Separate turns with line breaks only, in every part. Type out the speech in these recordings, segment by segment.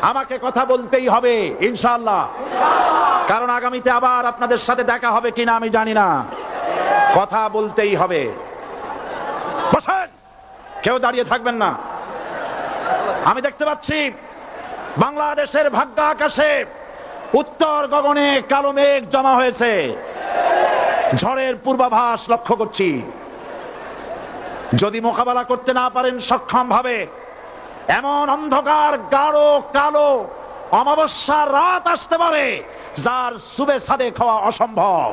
আমাকে কথা বলতেই হবে ইনশাআল্লাহ, কারণ আগামীতে আবার আপনাদের সাথে দেখা হবে কিনা আমি জানি না। কথা বলতেই হবে। বসেন, কেউ দাঁড়িয়ে থাকবেন না। আমি দেখতে পাচ্ছি বাংলাদেশের ভাগ্য আকাশে উত্তর গগনে কালো মেঘ জমা হয়েছে, ঝড়ের পূর্বাভাস লক্ষ্য করছি। যদি মোকাবেলা করতে না পারেন সক্ষম ভাবে, এমন অন্ধকার গাঢ় কালো অমাবস্যার রাত আসতে পারে যার সুবে সাদে খাওয়া অসম্ভব।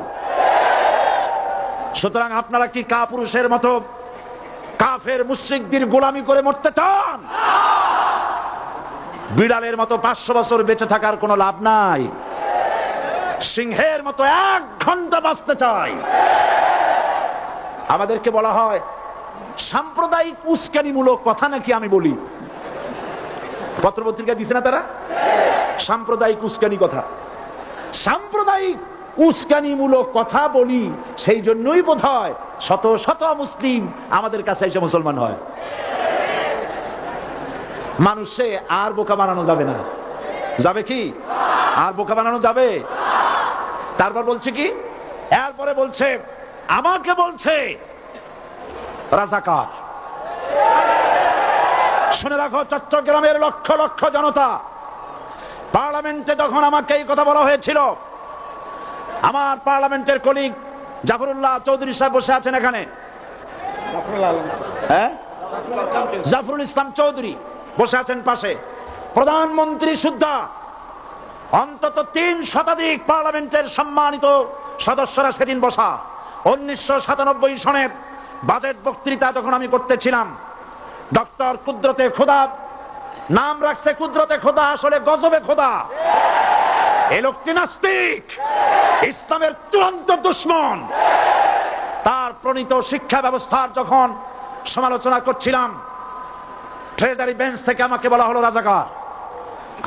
সুতরাং আপনারা কি কাপুরুষের মতো কাফের মুশরিকদের গোলামি করে মরতে চান? বিড়ালের মতো 500 বছর বেঁচে থাকার কোনো লাভ নাই। সিংহের মতো 1 ঘন্টা বাঁচতে চাই। আমাদেরকে বলা হয় সাম্প্রদায়িক উস্কানিমূলক কথা নাকি আমি বলি। পত্রপত্রিকা দিছে না তারা? সাম্প্রদায়িক উস্কানি কথা, সাম্প্রদায়িক উস্কানিমূলক কথা বলি, সেই জন্যই বোধহয় শত শত মুসলিম আমাদের কাছে এসে মুসলমান হয়। মানুষে আর বোকা বানানো যাবে না। যাবে কি? আর বোকা বানানো যাবে? তারপর বলছে কি? এরপরে বলছে আমাকে বলছে রাজাকার। শুনে রাখো চট্টগ্রামের লক্ষ লক্ষ জনতা, পার্লামেন্টে যখন আমাকে এই কথা বলা হয়েছিল, আমার পার্লামেন্টের কলিগ জাফরুল্লাহ চৌধুরী সাহেব বসে আছেন এখানে, হ্যাঁ, জাফরুল ইসলাম চৌধুরী বসে আছেন পাশে, প্রধানমন্ত্রী সুদ্ধা, অন্তত 3 শতাধিক পার্লামেন্টের সম্মানিত সদস্যরা সেদিন বসা। 1997 সনের বাজেট বক্তৃতা যখন আমি করতেছিলাম, ডক্টর কুদরতে খোদা, নাম রাখছে কুদরতে খোদা, আসলে গজবে খোদা। এই লোকটি নাস্তিক, ইসলামের চূড়ান্ত দুশমন। তার প্রণীত শিক্ষা ব্যবস্থার যখন সমালোচনা করছিলাম, ট্রেজারি বেঞ্চ থেকে আমাকে বলা হলো রাজাকার।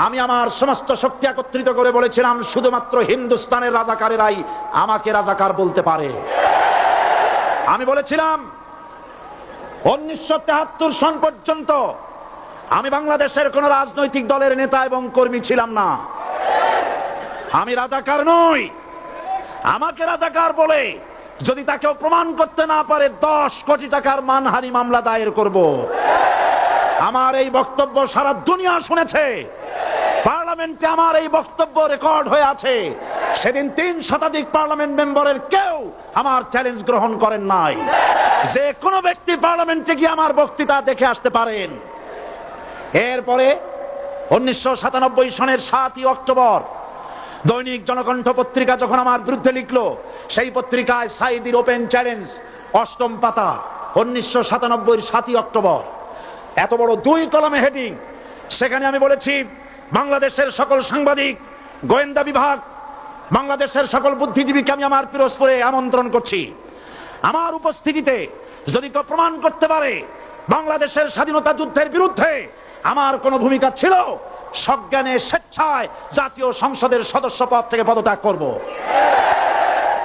আমি আমার সমস্ত শক্তি একত্রিত করে বলেছিলাম শুধুমাত্র হিন্দুস্তানের রাজাকারেরাই আমাকে রাজাকার বলতে পারে। আমি বলেছিলাম 1973 সন পর্যন্ত আমি বাংলাদেশের কোন রাজনৈতিক দলের নেতা এবং কর্মী ছিলাম না। আমি রাজাকার নই। আমাকে রাজাকার বলে যদি তাকেও প্রমাণ করতে না পারে 10 কোটি টাকার মানহানি মামলা দায়ের করব। আমার এই বক্তব্য সারা দুনিয়া শুনেছে। পার্লামেন্টে আমার এই বক্তব্য রেকর্ড হয়ে আছে। সেদিন 3 শতাধিক পার্লামেন্ট মেম্বারের কেউ আমার চ্যালেঞ্জ গ্রহণ করেন নাই। যে কোনো ব্যক্তি পার্লামেন্টে গিয়ে আমার বক্তৃতা দেখে আসতে পারেন। এরপরে 1997 সনের 7ই অক্টোবর দৈনিক জনকণ্ঠ পত্রিকা যখন আমার বিরুদ্ধে লিখলো, সেই পত্রিকায় সাইদির ওপেন চ্যালেঞ্জ 8ম পাতা, 1997 7ই অক্টোবর, এত বড় 2 কলমে হেডিং। সেখানে আমি বলেছি বাংলাদেশের সকল সাংবাদিক, গোয়েন্দা বিভাগ, বাংলাদেশের সকল বুদ্ধিজীবীকে আমি আমার পিরোজপুরে আমন্ত্রণ করছি। আমার উপস্থিতিতে যদি কেউ প্রমাণ করতে পারে বাংলাদেশের স্বাধীনতা যুদ্ধের বিরুদ্ধে আমার কোনো ভূমিকা ছিল, সজ্ঞানে স্বেচ্ছায় জাতীয় সংসদের সদস্য পদ থেকে পদত্যাগ করব।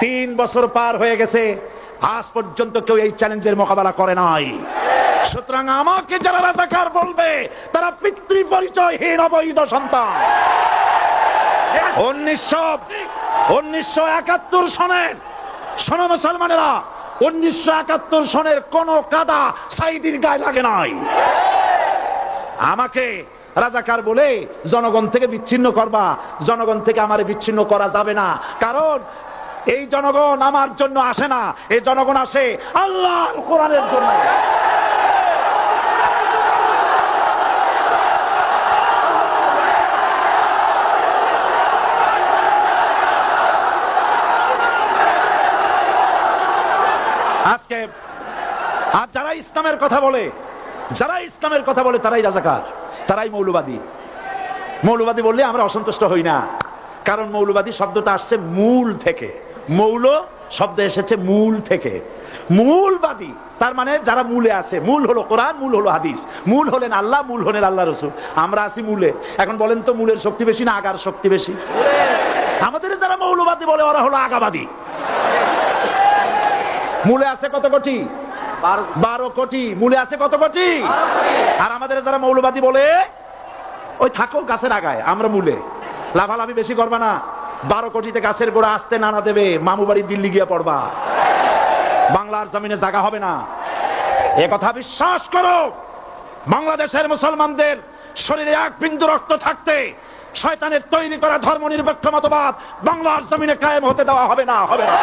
3 বছর পার হয়ে গেছে, আজ পর্যন্ত কেউ এই চ্যালেঞ্জের মোকাবেলা করে নাই। সুতরাং আমাকে যারা রাজাকার বলবে তারা পিতৃ পরিচয়হীন অবৈধ সন্তান। 1971 সনের, শোনো মুসলমানেরা, 1971 সনের কোন কাদা সাইদির গায়ে লাগে নাই। আমাকে রাজাকার বলে জনগণ থেকে বিচ্ছিন্ন করবা, জনগণ থেকে আমারে বিচ্ছিন্ন করা যাবে না। কারণ এই জনগণ আমার জন্য আসে না, এই জনগণ আসে আল্লাহর কোরআনের জন্য। আজকে আর যারা ইসলামের কথা বলে, যারা ইসলামের কথা বলে তারাই রাজাকার, তারাই মৌলবাদী। মৌলবাদী বললে আমরা অসন্তুষ্ট হই না, কারণ মৌলবাদী শব্দটা আসছে মূল থেকে। মৌল শব্দ এসেছে মূল থেকে। মূলবাদী তার মানে যারা মূলে আছে। মূল হলো কোরআন, মূল হলো হাদিস, মূল হলেন আল্লাহ, মূল হলেন আল্লাহ রসুল। আমরা আছি মূলে। এখন বলেন তো মূলের শক্তি বেশি না আগার শক্তি বেশি? আমাদের যারা মৌলবাদী বলে ওরা হলো আগাবাদী। মূলে আছে কত কোটি? 12 কোটি। মূলে আছে কত কোটি? আর আমাদের যারা মৌলবাদী বলে ওই থাকো গাছের আগায়, আমরা মূলে। লাফালাফি বেশি করবা না, 12 কোটিতে গাছের গোড়া আসতে নানা দেবে, মামু বাড়ি দিল্লি গিয়ে পড়বা, বাংলার জমিনে জায়গা হবে না। এ কথা বিশ্বাস করো। বাংলাদেশের মুসলমানদের শরীরে এক বিন্দু রক্ত থাকতে শয়তানের তৈরি করা ধর্মনিরপেক্ষ মতবাদ বাংলার জমিনে কায়েম হতে দেওয়া হবে না, হবে না।